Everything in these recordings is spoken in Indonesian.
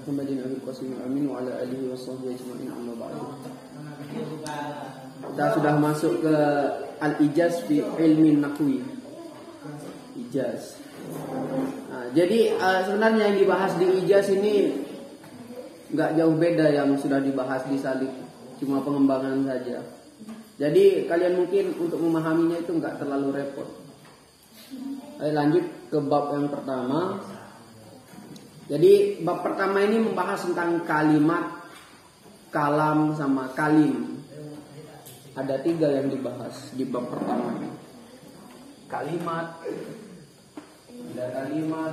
Muhammadin Abil Qasim Amin wa ala alihi wa sahbihi ajma'in amma ba'du. Kita sudah masuk ke Al-Ijaz fi ilmi nahwi. Ijaz. Nah, jadi sebenarnya yang dibahas di Ijaz ini nggak jauh beda yang sudah dibahas di Salik, cuma pengembangan saja. Jadi kalian mungkin untuk memahaminya itu nggak terlalu repot. Ayo lanjut ke bab yang pertama. Jadi bab pertama ini membahas tentang kalimat, kalam sama kalim. Ada 3 yang dibahas di bab pertama ini. Kalimat, ada kalimat,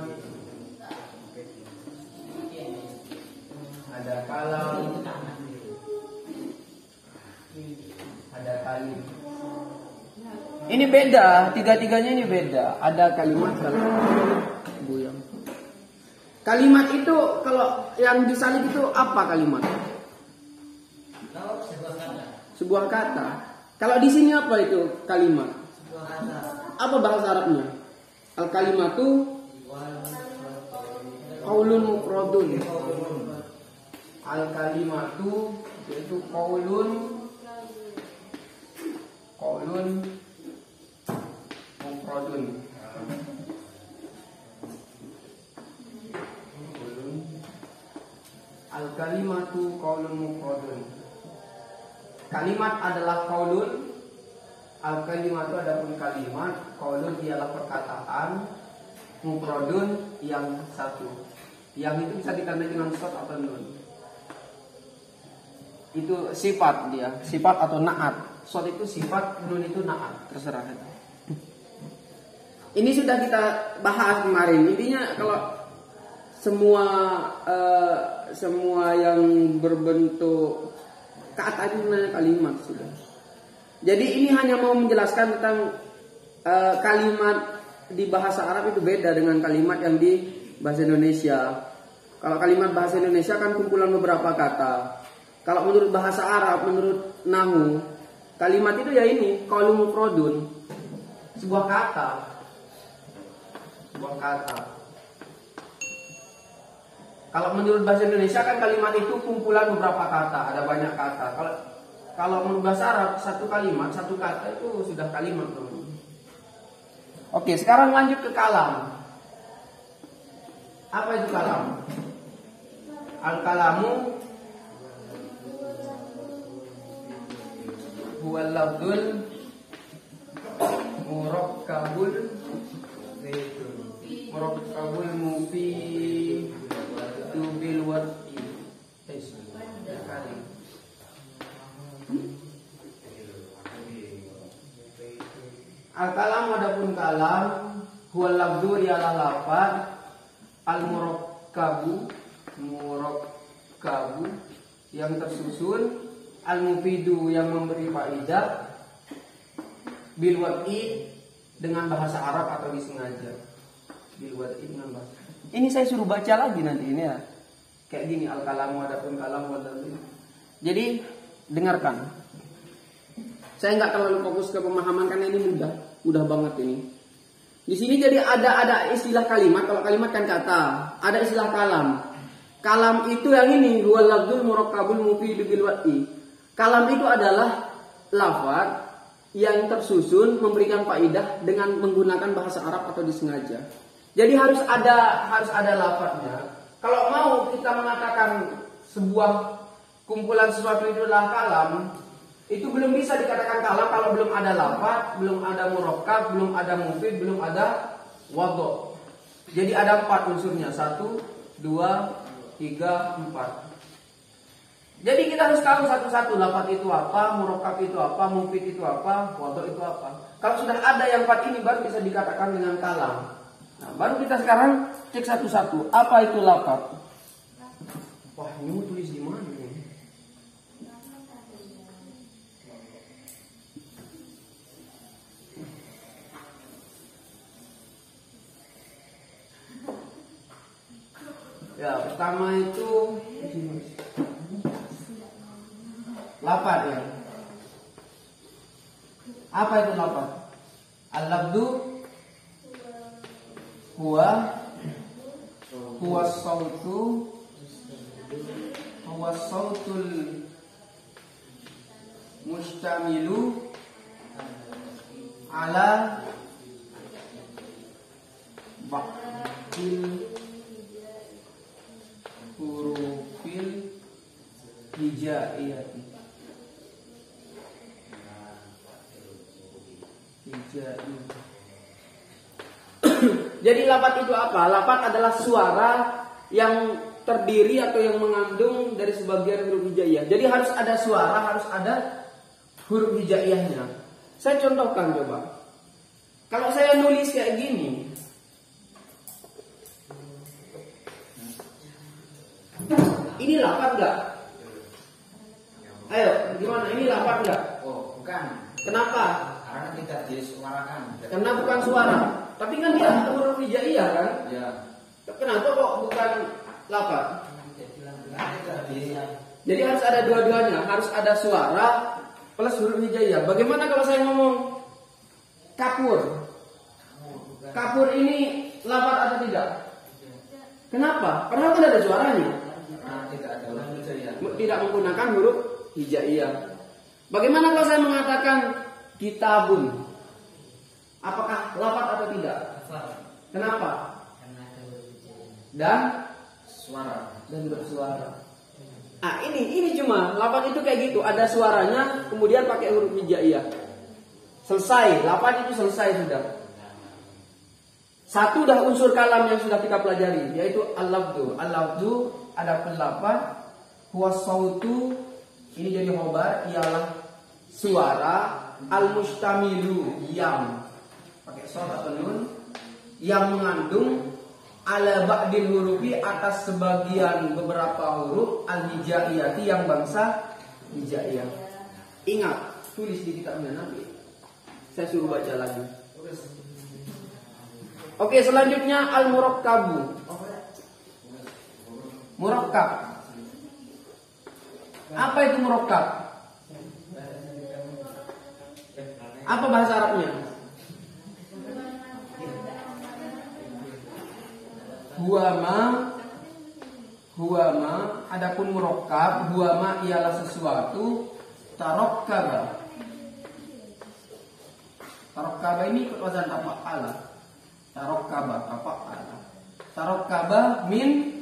ada kalam, ada kalim. Ini beda, 3-tiganya ini beda. Ada kalimat, buyang. Kalimat itu kalau yang disalib itu apa kalimat? Sebuah kata. Kalau di sini apa itu kalimat? Apa bahasa Arabnya? Al kalimatu qaulun mufradun. Al kalimatu yaitu qaulun mufradun. Al kalimatu qaulun mufradun. Kalimat adalah qaulun. Al kalimatu adapun kalimat, qaulun ialah perkataan, mufradun yang satu. Yang itu bisa ditandai dengan shad atau nun. Itu sifat dia, sifat atau na'at. Shad itu sifat, nun itu na'at, terserah. Ini sudah kita bahas kemarin. Intinya kalau semua yang berbentuk kata itu namanya kalimat sudah. Jadi ini hanya mau menjelaskan tentang kalimat di bahasa Arab itu beda dengan kalimat yang di bahasa Indonesia. Kalau kalimat bahasa Indonesia kan kumpulan beberapa kata. Kalau menurut bahasa Arab, menurut Nahu, kalimat itu ya ini qaulun mufradun, sebuah kata. Kalau menurut bahasa Indonesia kan kalimat itu kumpulan beberapa kata, ada banyak kata. Kalau menurut bahasa Arab satu kalimat, satu kata itu sudah kalimat, teman. Oke, sekarang lanjut ke kalam. Apa itu kalam? Al-kalamu huwal lafdzul murakkabul mufidu bil wad'i. Al-kalam adapun kalam huwal lafdzu ialah lafaz al-murakkabu yang tersusun, al-mufidu yang memberi faidah, bil wad'i dengan bahasa Arab atau disengaja. Bil wad'i dengan bahasa. Ini saya suruh baca lagi nanti ini ya. Kayak gini, al-kalamu adapun kalam huwal lafdzu. Jadi dengarkan. Saya nggak terlalu fokus ke pemahaman karena ini mudah banget ini. Di sini jadi ada istilah kalimat. Kalau kalimat kan kata, ada istilah kalam. Kalam itu yang ini, huwal lafdzul murakkabul mufidu bil wad'i. Kalam itu adalah lafaz yang tersusun memberikan faidah dengan menggunakan bahasa Arab atau disengaja. Jadi harus ada lafaznya. Kalau mau kita mengatakan sebuah kumpulan sesuatu itu adalah kalam, itu belum bisa dikatakan kalam kalau belum ada lafaz, belum ada murakkab, belum ada mufid, belum ada wadhu. Jadi ada 4 unsurnya, 1, 2, 3, 4. Jadi kita harus tahu satu-satu lafaz itu apa, murakkab itu apa, mufid itu apa, wadhu itu apa. Kalau sudah ada yang 4 ini baru bisa dikatakan dengan kalam. Nah, baru kita sekarang cek satu-satu. Apa itu lafaz? Wah, ini mau tulis di mana nih? Ya, pertama itu lafaz ya. Apa itu lafaz? Al-lafdhu huwa sautu huwa sautul mustamilu ala ba'dil hurufil hijaiyati. Jadi lafaz itu apa? Lafaz adalah suara yang terdiri atau yang mengandung dari sebagian huruf hijaiyah. Jadi harus ada suara, harus ada huruf hijaiyahnya. Saya contohkan coba. Kalau saya nulis kayak gini, ini lafaz enggak? Ayo, gimana? Ini lafaz enggak? Oh, bukan. Kenapa? Karena tidak disuarakan. Karena bukan suara. Tapi kan dia huruf hijaiyah kan? Ya. Kenapa kok bukan lafaz? Tidak. Jadi harus ada dua-duanya, harus ada suara plus huruf hijaiyah. Bagaimana kalau saya ngomong kapur? Kapur ini lafaz atau tidak? Kenapa? Padahal kan ada suaranya. Karena tidak ada huruf hijaiyah. Tidak menggunakan huruf hijaiyah. Bagaimana kalau saya mengatakan kitabun? Apakah lafaz atau tidak? Kenapa? Dan Suara. bersuara. Ini cuma lafaz itu kayak gitu, ada suaranya, kemudian pakai huruf hijaiyah. Selesai, lafaz itu selesai sudah. Satu dah unsur kalam yang sudah kita pelajari, yaitu al-lafdu. Al-lafdu ada lafaz, huwa sautu, ini jadi khobar, ialah suara, al-mustamilu yang pakai shad atau nun, yang mengandung ala ba'dil hurufi atas sebagian beberapa huruf al-hijaiyati yang bangsa hijaiyah. Ingat, tulis di kitabnya nanti. Saya suruh baca lagi. Oke, selanjutnya al-murakkabu. Murakkab. Apa itu murakkab? Apa bahasa Arabnya? Huwama, adapun murakkab, huwama ialah sesuatu tarakkaba. Tarakkaba ini ikut wazan tafa'ala. Tarakkaba min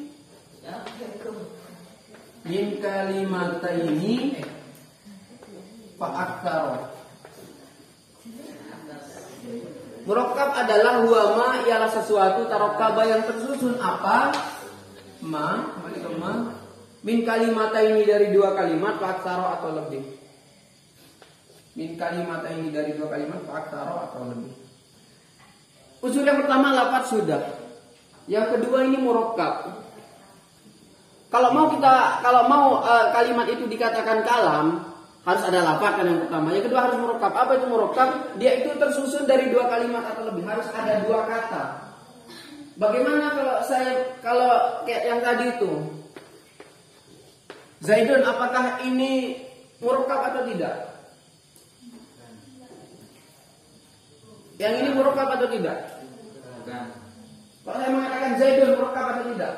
kalimataini fa'aktsara. Murakkab adalah huwama ialah sesuatu tarakkaba yang tersusun apa? Kembali ke ma. Min kalimataini dari dua kalimat fa'aktsara atau lebih. Min kalimataini dari dua kalimat fa'aktsara atau lebih. Unsur yang pertama lafaz sudah. Yang kedua ini murakkab. Kalau mau kalimat itu dikatakan kalam, harus ada lafaz kan yang pertama. Yang kedua harus murakkab. Apa itu murakkab? Dia itu tersusun dari dua kalimat atau lebih. Harus ada dua kata. Bagaimana kalau kayak yang tadi itu? Zaidun, apakah ini murakkab atau tidak? Yang ini murakkab atau tidak? Bukan. Kalau saya mengatakan Zaidun murakkab atau tidak?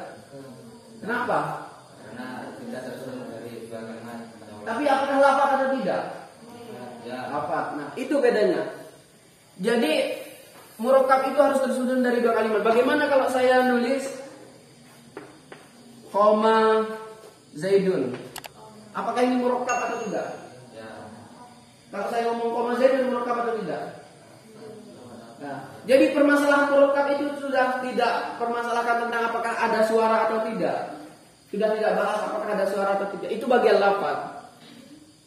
Kenapa? Karena tidak tersusun dari dua kalimat. Tapi apakah lafaz atau tidak? Ya. Lafaz. Nah, itu bedanya. Jadi murakkab itu harus tersusun dari dua kalimat. Bagaimana kalau saya nulis koma Zaidun? Apakah ini murakkab atau tidak? Ya. Kalau saya ngomong koma Zaidun murakkab atau tidak? Nah, jadi permasalahan murakkab itu sudah tidak permasalahkan tentang apakah ada suara atau tidak. Sudah tidak bahas apakah ada suara atau tidak. Itu bagian lafaz.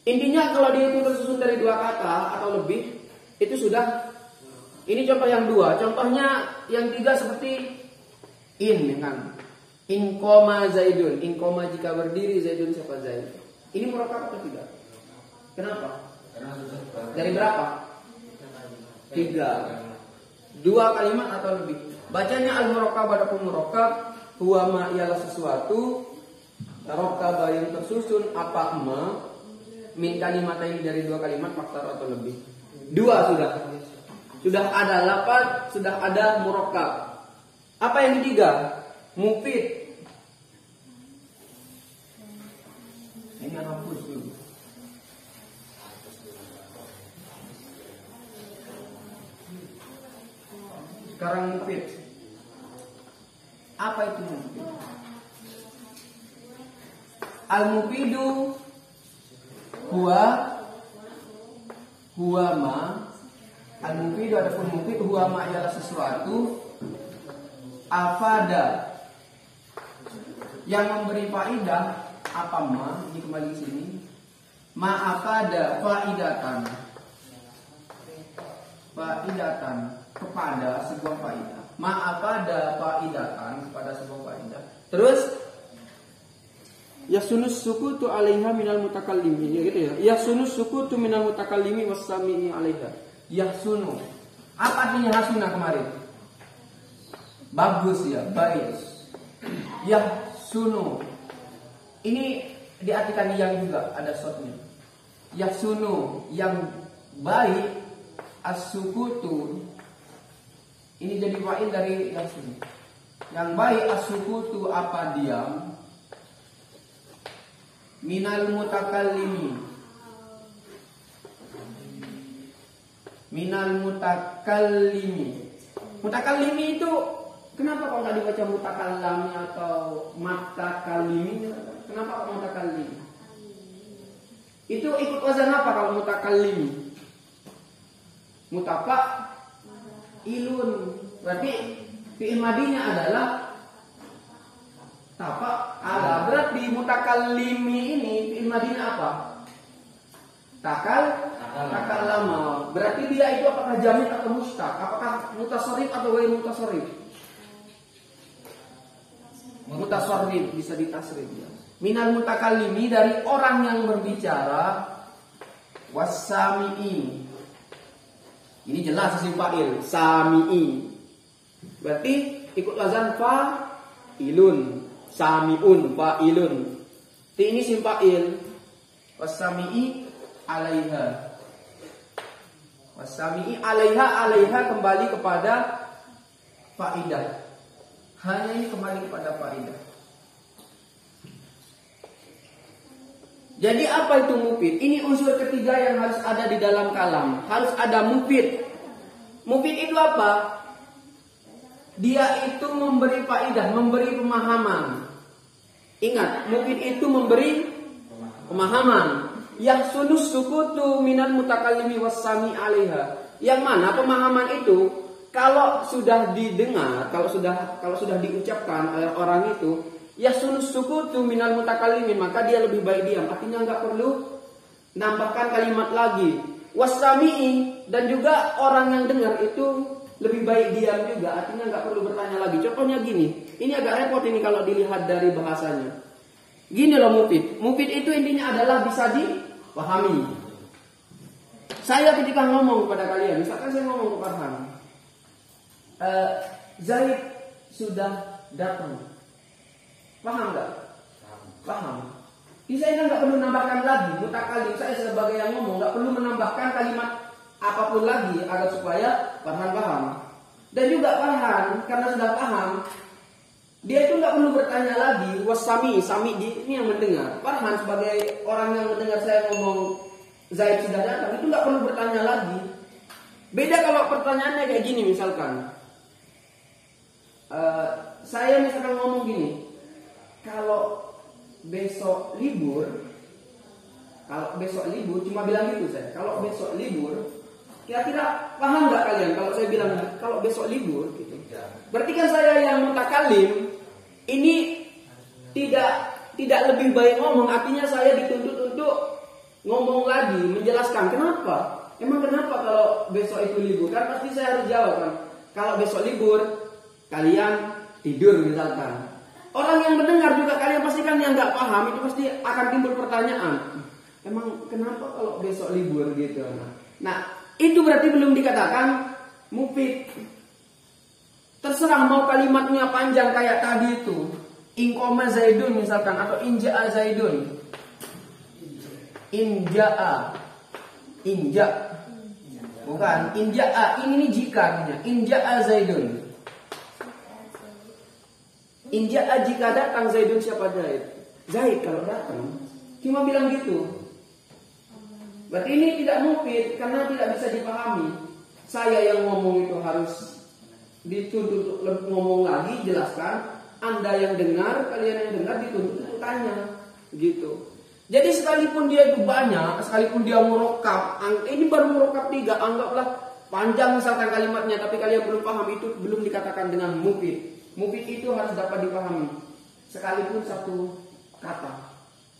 Intinya kalau dia itu tersusun dari dua kata atau lebih, itu sudah. Ini contoh yang dua. Contohnya yang tiga seperti in kan. In koma Zaidun. In koma jika berdiri Zaidun siapa Zaid. Ini murakkab atau tidak? Kenapa? Karena susun Dari berapa? Tiga. Dua kalimat atau lebih. Bacanya al-murakkab adapun murakkab huwa ma ialah sesuatu tarakkaba yang tersusun apa ma min kalimatain dari dua kalimat faktor atau lebih. Dua sudah. Sudah ada lafaz, sudah ada murakkab. Apa yang ketiga? Mufid. ini hapus dulu. Sekarang mufid. Apa itu mufid? Al-mufidu huwa ma. Al-mufidu adapun mufid huwa ma ialah sesuatu afada yang memberi faidah. Apa ma? Ini kembali ke sini. Ma afada faidatan. Faidatan kepada sebuah faidah. Ma afada faidatan kepada sebuah faidah. Terus yasunus sukutu 'alaiha minal mutakallimi, ya gitu ya. Yasunus sukutu minal mutakallimi wassami'i 'alaiha. Yasunu. Apa artinya hasuna kemarin? Bagus ya, baik. Yasunu. Ini diartikan yang juga ada shotnya. Yasunu yang baik, as-sukutu. Ini jadi fa'il dari yasunu. Yang baik as-sukutu apa diam. Minal mutakallimi. Minal mutakallimi. Mutakallimi itu kenapa kalau nggak dibaca mutakallami atau matakallimi? Kenapa kok mutakallimi? Itu ikut wazan apa kalau mutakallimi? Mutafa ilun. Berarti fi'il madinya adalah tafa ala. Berarti mutakallimi ini fi'il madinya apa? Takallama. Berarti dia itu apakah jamid atau mustaq? Apakah mutasarrif atau ghair mutasarrif? Mutasarrif, bisa ditasrif ya. Minal mutakallimi, dari orang yang berbicara. Wassami'i. Ini jelas isim fa'il, sami'i. Berarti ikut wazan fa'ilun, sami'un, fa'ilun. Ini isim fa'il. Wassami'i 'alaiha. Wassami'i 'alaiha, 'alaiha kembali kepada faidah. Hanya ini kembali kepada faidah. Jadi apa itu mufid? Ini unsur ketiga yang harus ada di dalam kalam. Harus ada mufid. Mufid itu apa? Dia itu memberi faidah, memberi pemahaman. Ingat, mufid itu memberi pemahaman. Yang sunus sukutu minal mutakallimi wassami 'alaiha. Yang mana pemahaman itu kalau sudah didengar, kalau sudah diucapkan oleh orang itu, ya sunus sukutu minal mutakallimi, maka dia lebih baik diam. Artinya enggak perlu nambahkan kalimat lagi. Wassami'i, dan juga orang yang dengar itu lebih baik diam juga. Artinya enggak perlu bertanya lagi. Contohnya gini. Ini agak repot ini kalau dilihat dari bahasanya. Gini loh mufid. Mufid itu intinya adalah bisa dipahami. Saya ketika ngomong kepada kalian, misalkan saya ngomong ke Farhan, Zaid sudah datang. Paham nggak? Paham. Jadi saya nggak perlu menambahkan lagi. Mutakallim, saya sebagai yang ngomong nggak perlu menambahkan kalimat apapun lagi agar supaya Farhan paham. Dan juga Farhan karena sudah paham, dia itu nggak perlu bertanya lagi. Wassami, sami ini yang mendengar. Farhan sebagai orang yang mendengar saya ngomong Zaid sudah datang, itu nggak perlu bertanya lagi. Beda kalau pertanyaannya kayak gini misalkan. Saya misalkan ngomong gini, kalau besok libur cuma bilang gitu saya. Kalau besok libur, kira-kira paham nggak kalian kalau saya bilang kalau besok libur gitu? Berarti kan saya yang mutakallim ini tidak lebih baik ngomong. Artinya saya dituntut untuk ngomong lagi, menjelaskan kenapa. Emang kenapa kalau besok itu libur? Kan pasti saya harus jawab kan. Kalau besok libur, kalian tidur misalkan. Orang yang mendengar juga kalian pasti kan yang nggak paham itu pasti akan timbul pertanyaan. Emang kenapa kalau besok libur gitu? Nah, itu berarti belum dikatakan mufid. Terserah mau kalimatnya panjang kayak tadi itu. Inqoma Zaidun misalkan atau inja'a Zaidun. Inja'a. Bukan inja'a, ini jika artinya. Inja'a Zaidun. Inja'a jika datang Zaidun, siapa Zaid? Zaid kalau datang Cuma bilang gitu. Berarti ini tidak mufid karena tidak bisa dipahami. Saya yang ngomong itu harus dituntut untuk ngomong lagi, jelaskan. Anda yang dengar, kalian yang dengar dituntut untuk tanya, gitu. Jadi sekalipun dia itu banyak, sekalipun dia murokab, ini baru murokab 3, anggaplah panjang misalkan kalimatnya, tapi kalian belum paham, itu belum dikatakan dengan mufid. Mufid itu harus dapat dipahami, sekalipun satu kata,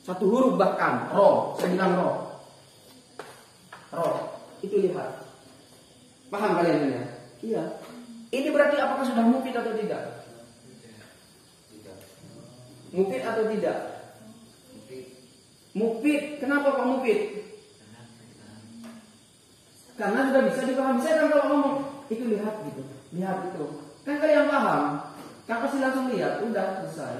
satu huruf bahkan, ro, saya bilang ro, itu lihat. Paham kalian ini? Iya. Ini berarti apakah sudah mufid atau tidak? Mufid atau tidak? Mufid. Kenapa kok mufid? Karena sudah bisa dipahami. Saya kan kalau ngomong itu lihat gitu, lihat itu. Kan kalian paham. Kan pasti langsung lihat, udah selesai.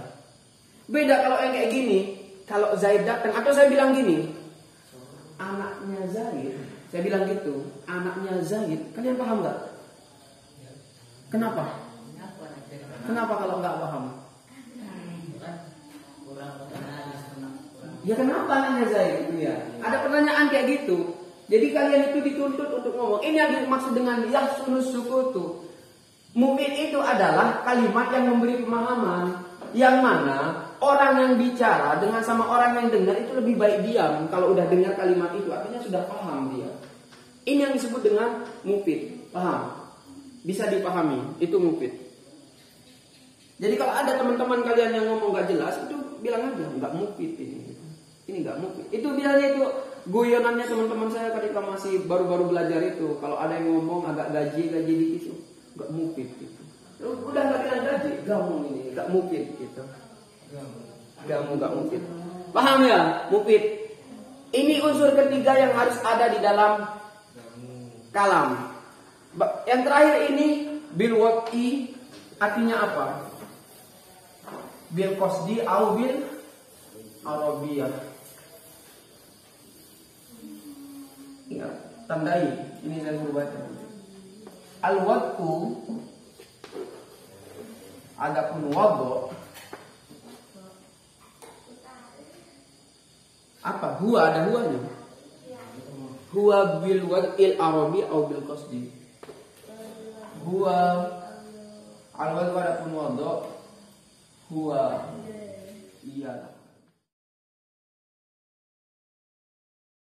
Beda kalau yang kayak gini. Kalau Zaid datang atau saya bilang gini, anaknya Zaid. Saya bilang gitu, anaknya Zaid. Kalian paham nggak? Kenapa? Kenapa kalau nggak paham? Ya kenapa anaknya Zaid? Ya. Ada pertanyaan kayak gitu. Jadi kalian itu dituntut untuk ngomong. Ini yang dimaksud dengan yahsunus sukutu. Mufid itu adalah kalimat yang memberi pemahaman. Yang mana orang yang bicara dengan sama orang yang dengar itu lebih baik diam. Kalau udah dengar kalimat itu artinya sudah paham dia. Ini yang disebut dengan mufid. Paham? Bisa dipahami. Itu mufid. Jadi kalau ada teman-teman kalian yang ngomong gak jelas, itu bilang aja gak mufid ini. Ini nggak mufid. Itu biasanya itu guyonannya teman-teman saya ketika masih baru-baru belajar itu. Kalau ada yang ngomong agak gaji dikit itu nggak mufid gitu. Udah nggak bilang gaji, gamu ini nggak mufid gitu. Gamu nggak mufid. Paham ya? Mufid. Ini unsur ketiga yang harus ada di dalam kalam. Yang terakhir ini bil waqi artinya apa? Bil qasdi au bil arabiyah. Ya, tandai. Ini saya suruh baca. Al-waqtu adapun wadhu apa? Huwa, ada huwanya. Huwa bil wad'il arabi au bil qasdi. Huwa al-wadhu adapun wadhu huwa iya